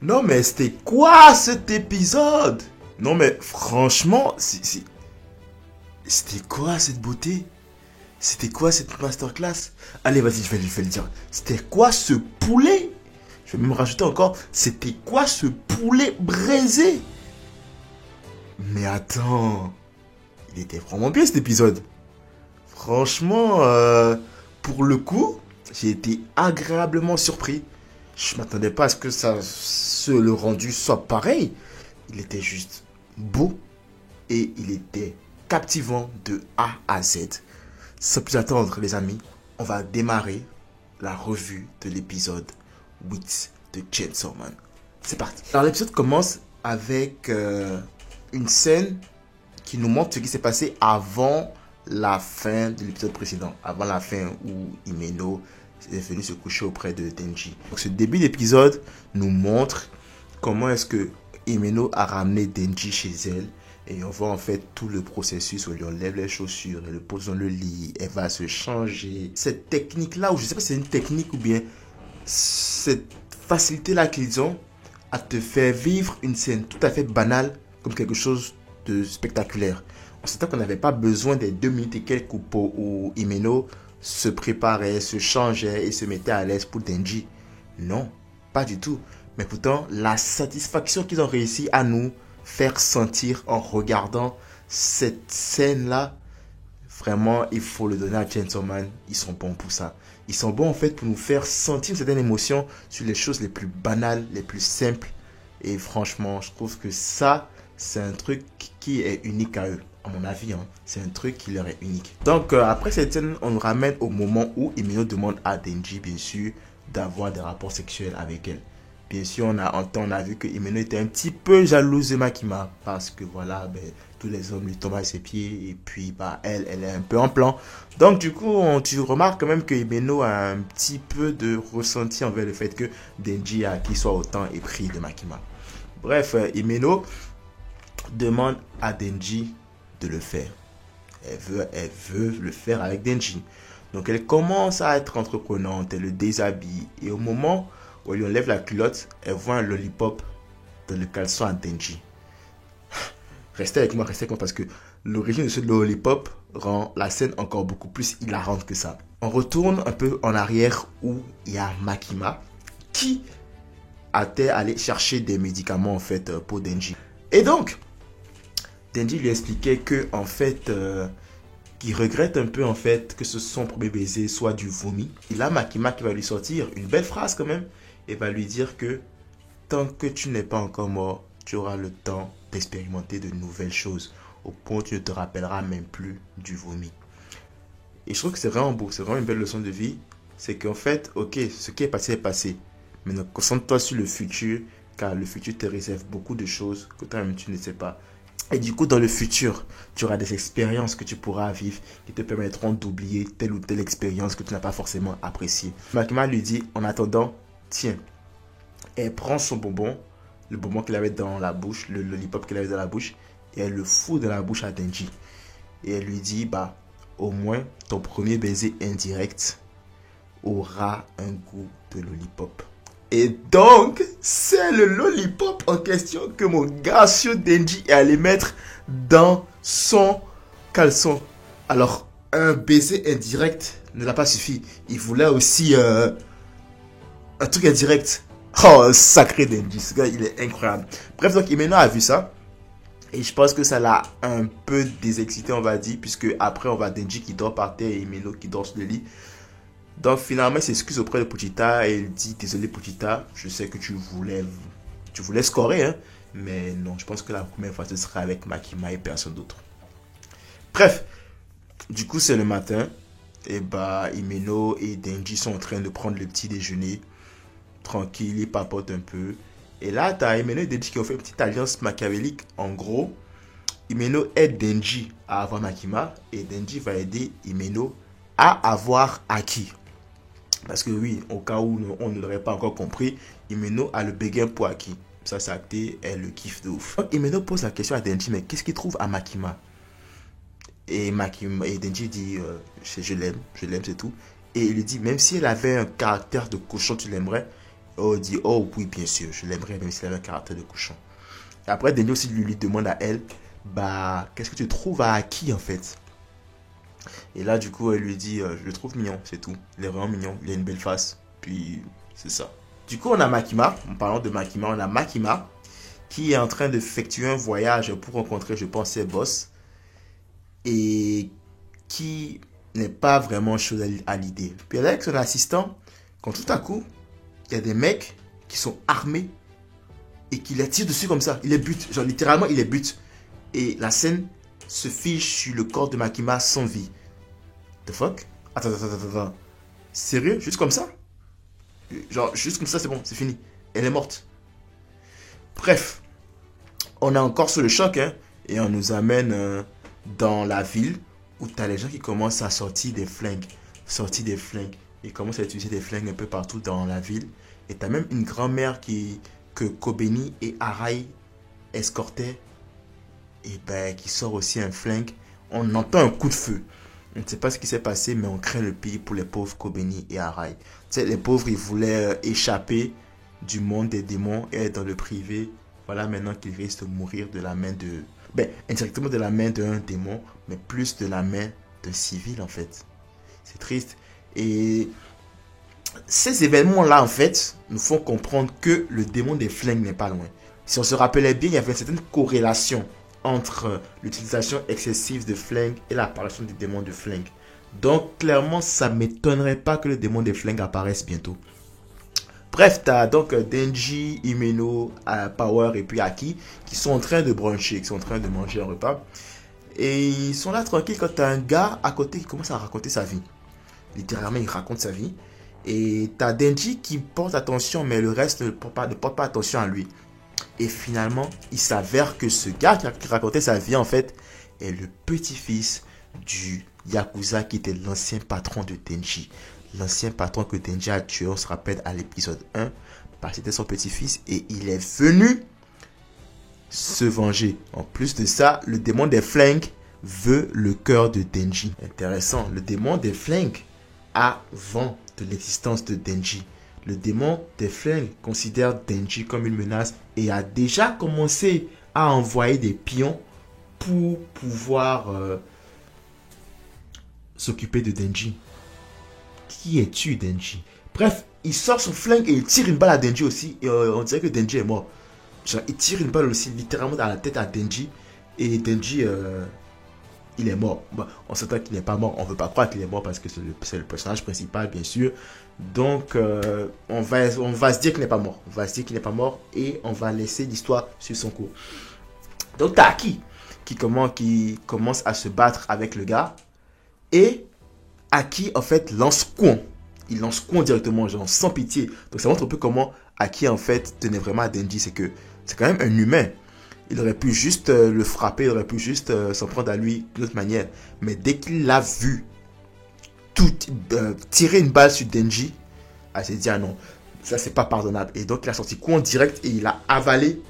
Non mais c'était quoi cet épisode? Non mais franchement, c'était quoi cette beauté? C'était quoi cette masterclass? Allez, vas-y, je vais le dire. C'était quoi ce poulet? Je vais même rajouter encore. C'était quoi ce poulet braisé? Mais attends. Il était vraiment bien cet épisode. Franchement, pour le coup, j'ai été agréablement surpris. Je m'attendais pas à ce que le rendu soit pareil. Il était juste beau et il était captivant de A à Z. Sans plus attendre, les amis, on va démarrer la revue de l'épisode 8 de Chainsaw Man. C'est parti. Alors l'épisode commence avec une scène qui nous montre ce qui s'est passé avant la fin de l'épisode précédent. Avant la fin où Himeno est venu se coucher auprès de Denji. Donc ce début d'épisode nous montre comment est-ce que Himeno a ramené Denji chez elle. Et on voit en fait tout le processus où elle lui enlève les chaussures, elle le pose dans le lit, elle va se changer. Cette technique-là, ou je ne sais pas si c'est une technique ou bien cette facilité-là qu'ils ont à te faire vivre une scène tout à fait banale comme quelque chose de spectaculaire. On s'entend qu'on n'avait pas besoin des 2 minutes et quelques où Himeno se préparait, se changeait et se mettait à l'aise pour Denji. Non, pas du tout. Mais pourtant, la satisfaction qu'ils ont réussi à nous faire sentir en regardant cette scène-là, vraiment, il faut le donner à Chainsaw Man. Ils sont bons pour ça. Ils sont bons en fait pour nous faire sentir une certaine émotion sur les choses les plus banales, les plus simples. Et franchement, je trouve que ça, c'est un truc qui est unique à eux. À mon avis, hein. C'est un truc qui leur est unique. Donc, après cette scène, on nous ramène au moment où Himeno demande à Denji, bien sûr, d'avoir des rapports sexuels avec elle. Bien sûr, on a vu que Himeno était un petit peu jalouse de Makima. Parce que voilà, tous les hommes lui tombent à ses pieds. Et puis, elle est un peu en plan. Donc, du coup, tu remarques quand même que Himeno a un petit peu de ressenti envers le fait que Denji qu'il soit autant épris de Makima. Bref, Himeno demande à Denji de le faire. Elle veut le faire avec Denji. Donc, elle commence à être entreprenante. Elle le déshabille. Et au moment où elle lui enlève la culotte, elle voit un lollipop dans le caleçon à Denji. Restez avec moi parce que l'origine de ce lollipop rend la scène encore beaucoup plus hilarante que ça. On retourne un peu en arrière où il y a Makima qui était allé chercher des médicaments en fait pour Denji. Et donc, Denji lui expliquait que en fait, qu'il regrette un peu en fait que son premier baiser soit du vomi. Et là, Makima qui va lui sortir une belle phrase quand même et va lui dire que tant que tu n'es pas encore mort, tu auras le temps d'expérimenter de nouvelles choses au point où tu ne te rappelleras même plus du vomi. Et je trouve que c'est vraiment beau, c'est vraiment une belle leçon de vie. C'est qu'en fait, ok, ce qui est passé est passé. Mais concentre-toi sur le futur, car le futur te réserve beaucoup de choses que toi-même tu ne sais pas. Et du coup, dans le futur, tu auras des expériences que tu pourras vivre qui te permettront d'oublier telle ou telle expérience que tu n'as pas forcément appréciée. Makima lui dit, en attendant, tiens, elle prend son bonbon, le bonbon qu'elle avait dans la bouche, le lollipop qu'elle avait dans la bouche, et elle le fout dans la bouche à Denji. Et elle lui dit, au moins, ton premier baiser indirect aura un goût de lollipop. Et donc, c'est le lollipop en question que mon gracieux Denji est allé mettre dans son caleçon. Alors, un baiser indirect ne l'a pas suffi. Il voulait aussi un truc indirect. Oh, sacré Denji, ce gars, il est incroyable. Bref, donc, Himeno a vu ça. Et je pense que ça l'a un peu désexcité, on va dire. Puisque après, on va Denji qui dort par terre et Himeno qui dort sur le lit. Donc finalement, il s'excuse auprès de Pochita et il dit, désolé Pochita, je sais que tu voulais scorer, hein, mais non, je pense que la première fois ce sera avec Makima et personne d'autre. Bref, du coup c'est le matin, et Himeno et Denji sont en train de prendre le petit déjeuner, tranquille, ils papotent un peu. Et là, t'as Himeno et Denji qui ont fait une petite alliance machiavélique. En gros, Himeno aide Denji à avoir Makima et Denji va aider Himeno à avoir Aki. Parce que oui, au cas où on ne l'aurait pas encore compris, Himeno a le béguin pour Aki. Ça c'est acté, elle le kiffe de ouf. Donc Himeno pose la question à Denji, mais qu'est-ce qu'il trouve à Makima? Et Denji dit, je l'aime, c'est tout. Et il lui dit, même si elle avait un caractère de cochon, tu l'aimerais? Oh, dit, oh oui, bien sûr, je l'aimerais même s'il avait un caractère de cochon. Et après, Denji aussi lui demande à elle, bah, qu'est-ce que tu trouves à Aki en fait? Et là, du coup, elle lui dit, je le trouve mignon, c'est tout. Il est vraiment mignon, il a une belle face. Puis, c'est ça. Du coup, on a Makima, en parlant de Makima, on a Makima qui est en train d'effectuer un voyage pour rencontrer, je pense, ses boss. Et qui n'est pas vraiment chaud à l'idée. Puis elle est avec son assistant, quand tout à coup, il y a des mecs qui sont armés et qui les tirent dessus comme ça. Il les bute, genre littéralement, il les bute. Et la scène se fiche sur le corps de Makima sans vie. The fuck? Attends. Sérieux? Juste comme ça? Genre, juste comme ça, c'est bon, c'est fini. Elle est morte. Bref, on est encore sur le choc, hein, et on nous amène dans la ville où tu as les gens qui commencent à sortir des flingues. Ils commencent à utiliser des flingues un peu partout dans la ville. Et tu as même une grand-mère que Kobeni et Arai escortaient. Et ben, qui sort aussi un flingue. On entend un coup de feu. On ne sait pas ce qui s'est passé, mais on craint le pire pour les pauvres Kobeni et Arai. Tu sais, les pauvres, ils voulaient échapper du monde des démons et être dans le privé. Voilà maintenant qu'ils risquent de mourir de la main de... Ben, indirectement de la main d'un démon, mais plus de la main d'un civil en fait. C'est triste. Et ces événements-là, en fait, nous font comprendre que le démon des flingues n'est pas loin. Si on se rappelait bien, il y avait une certaine corrélation entre l'utilisation excessive de flingues et l'apparition du démon de flingues. Donc, clairement, ça ne m'étonnerait pas que le démon des flingues apparaisse bientôt. Bref, tu as donc Denji, Himeno, Power et puis Aki qui sont en train de bruncher, qui sont en train de manger un repas. Et ils sont là tranquilles quand tu as un gars à côté qui commence à raconter sa vie. Littéralement, il raconte sa vie. Et tu as Denji qui porte attention, mais le reste ne porte pas attention à lui. Et finalement, il s'avère que ce gars qui racontait sa vie, en fait, est le petit-fils du Yakuza qui était l'ancien patron de Denji. L'ancien patron que Denji a tué, on se rappelle à l'épisode 1, parce que c'était son petit-fils et il est venu se venger. En plus de ça, le démon des flingues veut le cœur de Denji. Intéressant, le démon des flingues a vent de l'existence de Denji. Le démon des flingues considère Denji comme une menace et a déjà commencé à envoyer des pions pour pouvoir s'occuper de Denji. Qui es-tu, Denji? Bref, il sort son flingue et il tire une balle à Denji aussi. Et on dirait que Denji est mort. Genre, il tire une balle aussi littéralement dans la tête à Denji. Et Denji, il est mort. Bon, on s'entend qu'il n'est pas mort. On ne veut pas croire qu'il est mort parce que c'est le personnage principal, bien sûr. Donc, on va se dire qu'il n'est pas mort. On va se dire qu'il n'est pas mort et on va laisser l'histoire sur son cours. Donc, t'as Aki qui commence à se battre avec le gars. Et Aki, en fait, lance Kwon. Il lance Kwon directement, genre sans pitié. Donc, ça montre un peu comment Aki, en fait, tenait vraiment à Denji. C'est que c'est quand même un humain. Il aurait pu juste le frapper, il aurait pu juste s'en prendre à lui d'une autre manière. Mais dès qu'il l'a vu tirer une balle sur Denji, il s'est dit, ah non, ça c'est pas pardonnable. Et donc, il a sorti Kwon direct et il a avalé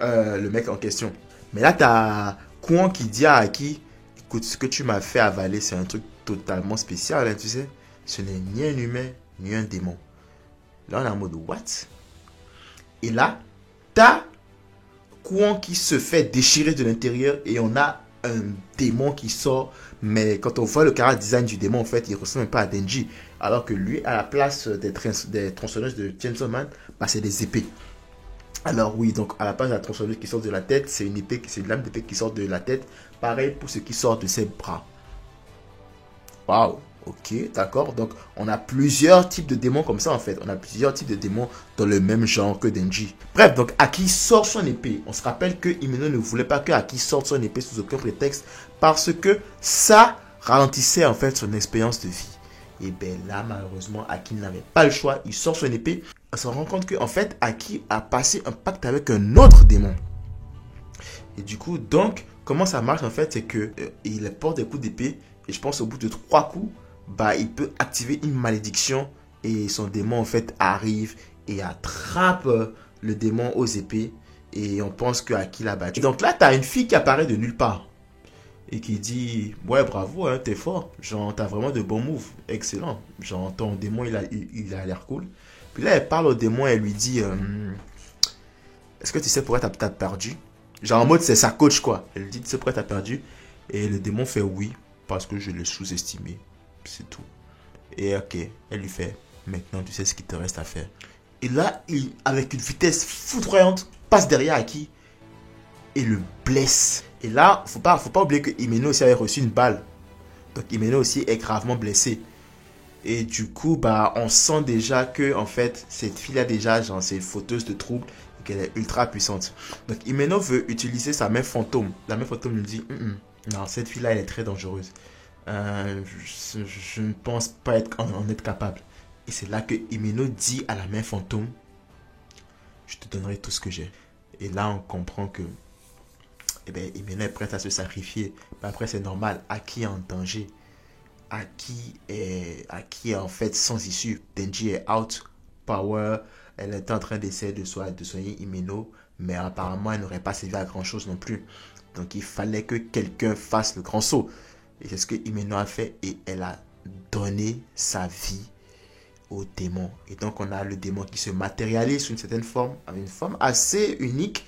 le mec en question. Mais là, tu as Kwon qui dit à Aki, écoute, ce que tu m'as fait avaler, c'est un truc totalement spécial, hein, tu sais. Ce n'est ni un humain, ni un démon. Là, on est en mode, what? Et là, t'as Kwon qui se fait déchirer de l'intérieur et on a un démon qui sort. Mais quand on voit le caractère design du démon, en fait, il ressemble un peu à Denji. Alors que lui, à la place des tronçonneuses de Chainsaw Man, bah, c'est des épées. Alors oui, donc à la place de la tronçonneuse qui sort de la tête, c'est une épée, c'est une lame d'épée qui sort de la tête. Pareil pour ce qui sort de ses bras. Waouh, ok, d'accord. Donc on a plusieurs types de démons comme ça en fait. On a plusieurs types de démons dans le même genre que Denji. Bref, donc Aki sort son épée. On se rappelle que Himeno ne voulait pas que Aki sorte son épée sous aucun prétexte parce que ça ralentissait en fait son expérience de vie. Et bien là, malheureusement, Aki n'avait pas le choix. Il sort son épée. On se rend compte que en fait, Aki a passé un pacte avec un autre démon. Et du coup, donc, comment ça marche en fait, c'est que il porte des coups d'épée. Et je pense au bout de 3 coups, bah, il peut activer une malédiction. Et son démon en fait arrive et attrape le démon aux épées. Et on pense que Aki l'a battu. Donc là, tu as une fille qui apparaît de nulle part. et qui dit ouais bravo hein, t'es fort, genre t'as vraiment de bons moves, excellent, genre ton démon il a l'air cool. Puis là elle parle au démon et elle lui dit est-ce que tu sais pourquoi t'as perdu? Genre en mode c'est sa coach quoi. Elle lui dit tu sais pourquoi t'as perdu? Et le démon fait oui parce que je l'ai sous-estimé, c'est tout. Et ok, elle lui fait maintenant tu sais ce qu'il te reste à faire. Et là il avec une vitesse foudroyante passe derrière Aki et le blesse. Et là, faut pas oublier que Himeno aussi avait reçu une balle. Donc Himeno aussi est gravement blessé. Et du coup, bah, on sent déjà que, en fait, cette fille-là déjà, genre, c'est une fauteuse de troubles et qu'elle est ultra puissante. Donc Himeno veut utiliser sa main fantôme. La main fantôme lui dit, non, cette fille-là, elle est très dangereuse. Je ne pense pas en être capable. Et c'est là que Himeno dit à la main fantôme, je te donnerai tout ce que j'ai. Et là, on comprend que eh ben, Himeno est prête à se sacrifier. Mais après, c'est normal. Aki est en danger. Aki est en fait sans issue. Denji est out. Power, elle était en train d'essayer de soigner Himeno. Mais apparemment, elle n'aurait pas servi à grand chose non plus. Donc, il fallait que quelqu'un fasse le grand saut. Et c'est ce que Himeno a fait. Et elle a donné sa vie au démon. Et donc, on a le démon qui se matérialise sous une certaine forme. Avec une forme assez unique.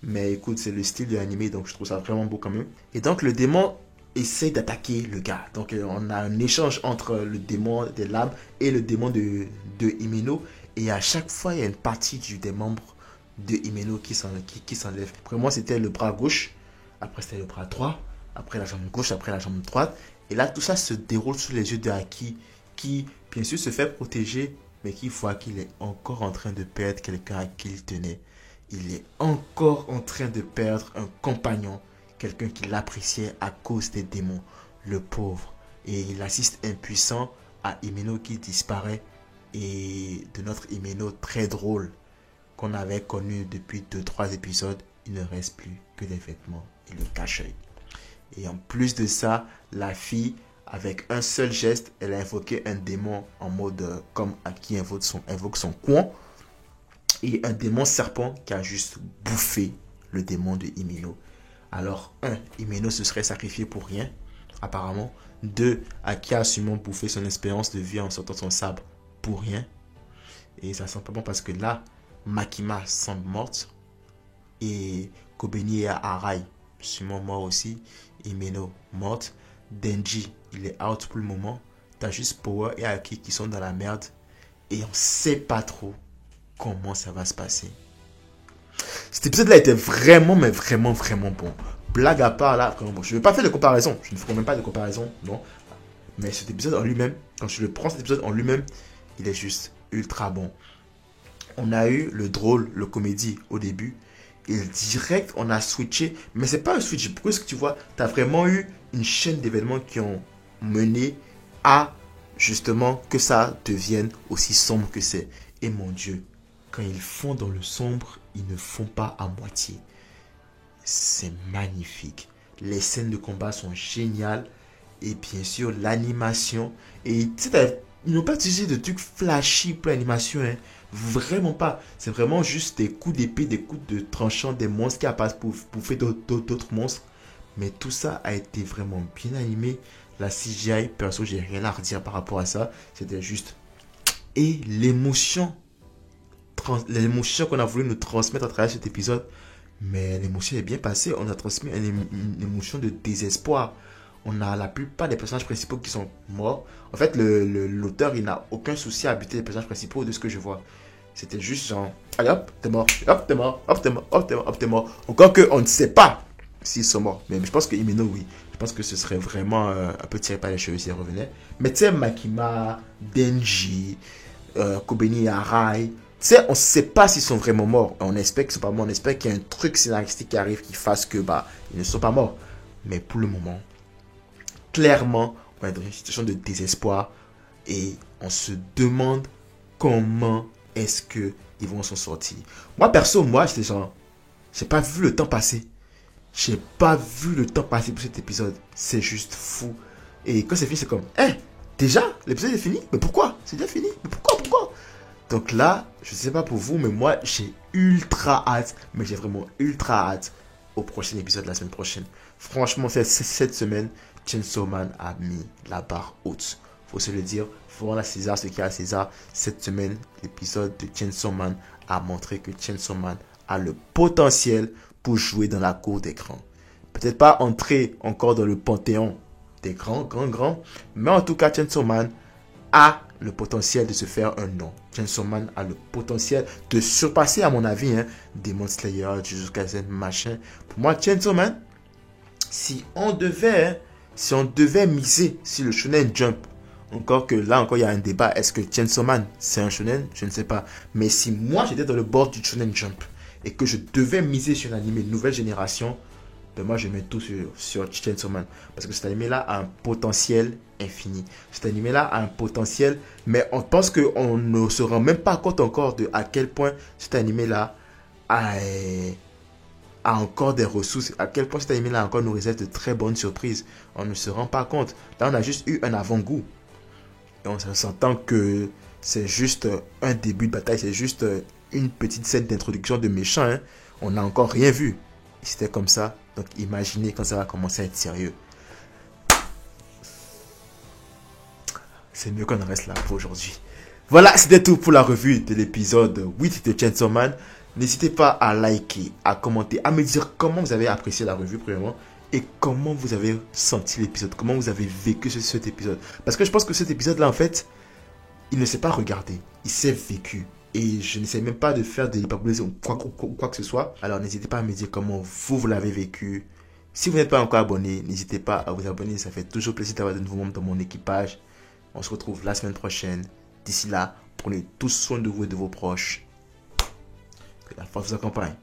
Mais écoute, c'est le style de l'anime, donc je trouve ça vraiment beau quand même. Et donc le démon essaie d'attaquer le gars. Donc on a un échange entre le démon des lames et le démon de Himeno. Et à chaque fois, il y a une partie des membres de Himeno qui s'enlève. Après moi, c'était le bras gauche. Après, c'était le bras droit. Après, la jambe gauche. Après, la jambe droite. Et là, tout ça se déroule sous les yeux de Aki, qui, bien sûr, se fait protéger, mais qui voit qu'il est encore en train de perdre quelqu'un à qui il tenait. Il est encore en train de perdre un compagnon, quelqu'un qui l'appréciait à cause des démons, le pauvre. Et il assiste impuissant à Himeno qui disparaît et de notre Himeno très drôle qu'on avait connu depuis 2-3 épisodes, il ne reste plus que des vêtements et le cache-œil. Et en plus de ça, la fille, avec un seul geste, elle a invoqué un démon en mode comme Aki invoque son coin. Et un démon serpent qui a juste bouffé le démon de Himeno. Alors, 1. Himeno se serait sacrifié pour rien, apparemment. 2. Aki a sûrement bouffé son espérance de vie en sortant son sabre pour rien. Et ça sent pas bon parce que là, Makima semble morte. Et Kobeni et Arai, sûrement mort aussi. Himeno morte. Denji, il est out pour le moment. T'as juste Power et Aki qui sont dans la merde. Et on sait pas trop comment ça va se passer. Cet épisode-là était vraiment, mais vraiment, vraiment bon. Blague à part, là, vraiment bon. Je ne vais pas faire de comparaison. Je ne ferai même pas de comparaison, non. Mais cet épisode en lui-même, quand je le prends, cet épisode en lui-même, il est juste ultra bon. On a eu le drôle, le comédie au début. Et direct, on a switché. Mais c'est pas un switch brusque, tu vois. Tu as vraiment eu une chaîne d'événements qui ont mené à, justement, que ça devienne aussi sombre que c'est. Et mon Dieu, quand ils font dans le sombre, ils ne font pas à moitié. C'est magnifique. Les scènes de combat sont géniales. Et bien sûr, l'animation. Et tu sais, ils n'ont pas utilisé de trucs flashy pour l'animation. Hein. Vraiment pas. C'est vraiment juste des coups d'épée, des coups de tranchant, des monstres qui apparaissent pour bouffer d'autres monstres. Mais tout ça a été vraiment bien animé. La CGI, perso, j'ai rien à redire par rapport à ça. C'était juste. Et l'émotion qu'on a voulu nous transmettre à travers cet épisode, mais l'émotion est bien passée. On a transmis une émotion de désespoir. On a la plupart des personnages principaux qui sont morts. En fait, l'auteur, il n'a aucun souci à buter les personnages principaux de ce que je vois. C'était juste genre, allez hop, t'es mort, hop, t'es mort, hop, t'es mort, hop, t'es mort, hop, t'es mort. Encore qu'on ne sait pas s'ils sont morts. Mais je pense que Himeno, oui. Je pense que ce serait vraiment un peu tiré par les cheveux s'ils revenaient. Mais tu sais, Makima, Denji, Kobeni et Arai, tu sais, on ne sait pas s'ils sont vraiment morts. On espère qu'ils sont pas morts. On espère qu'il y a un truc scénaristique qui arrive qui fasse que ils ne sont pas morts. Mais pour le moment, clairement, on est dans une situation de désespoir et on se demande comment est-ce que ils vont s'en sortir. Moi, perso, j'étais genre, j'ai pas vu le temps passer. J'ai pas vu le temps passer pour cet épisode. C'est juste fou. Et quand c'est fini, c'est comme, déjà, l'épisode est fini? Mais pourquoi? C'est déjà fini? Mais pourquoi? Donc là, je sais pas pour vous, mais moi, j'ai ultra hâte. Mais j'ai vraiment ultra hâte au prochain épisode la semaine prochaine. Franchement, cette semaine, Chainsaw Man a mis la barre haute. Faut se le dire, faut rendre à César ce qu'il y a à César. Cette semaine, l'épisode de Chainsaw Man a montré que Chainsaw Man a le potentiel pour jouer dans la cour des grands. Peut-être pas entrer encore dans le panthéon des grands, mais en tout cas, Chainsaw Man a le potentiel de se faire un nom. Chainsaw Man a le potentiel de surpasser, à mon avis, Demon Slayer, Jujutsu Kaisen, machin. Pour moi, Chainsaw Man, si on devait miser sur le Shonen Jump, encore que là encore il y a un débat, est-ce que Chainsaw Man c'est un shonen? Je ne sais pas. Mais si moi j'étais dans le bord du Shonen Jump et que je devais miser sur un animé nouvelle génération, ben moi je mets tout sur Chainsaw Man. Parce que cet animé-là a un potentiel infini. Cet animé-là a un potentiel, mais on pense qu'on ne se rend même pas compte encore de à quel point cet animé-là a encore des ressources, à quel point cet animé-là encore nous réserve de très bonnes surprises. On ne se rend pas compte. Là, on a juste eu un avant-goût. Et on s'entend que c'est juste un début de bataille, c'est juste une petite scène d'introduction de méchants. On n'a encore rien vu. C'était comme ça. Donc imaginez quand ça va commencer à être sérieux. C'est mieux qu'on en reste là pour aujourd'hui. Voilà, c'était tout pour la revue de l'épisode 8 de Chainsaw Man. N'hésitez pas à liker, à commenter, à me dire comment vous avez apprécié la revue premièrement et comment vous avez senti l'épisode, comment vous avez vécu cet épisode. Parce que je pense que cet épisode-là, en fait, il ne s'est pas regardé, il s'est vécu. Et je n'essaie même pas de faire des hyperbolés ou quoi que ce soit. Alors n'hésitez pas à me dire comment vous l'avez vécu. Si vous n'êtes pas encore abonné, n'hésitez pas à vous abonner. Ça fait toujours plaisir d'avoir de nouveaux membres dans mon équipage. On se retrouve la semaine prochaine. D'ici là, prenez tous soin de vous et de vos proches. Que la force vous accompagne.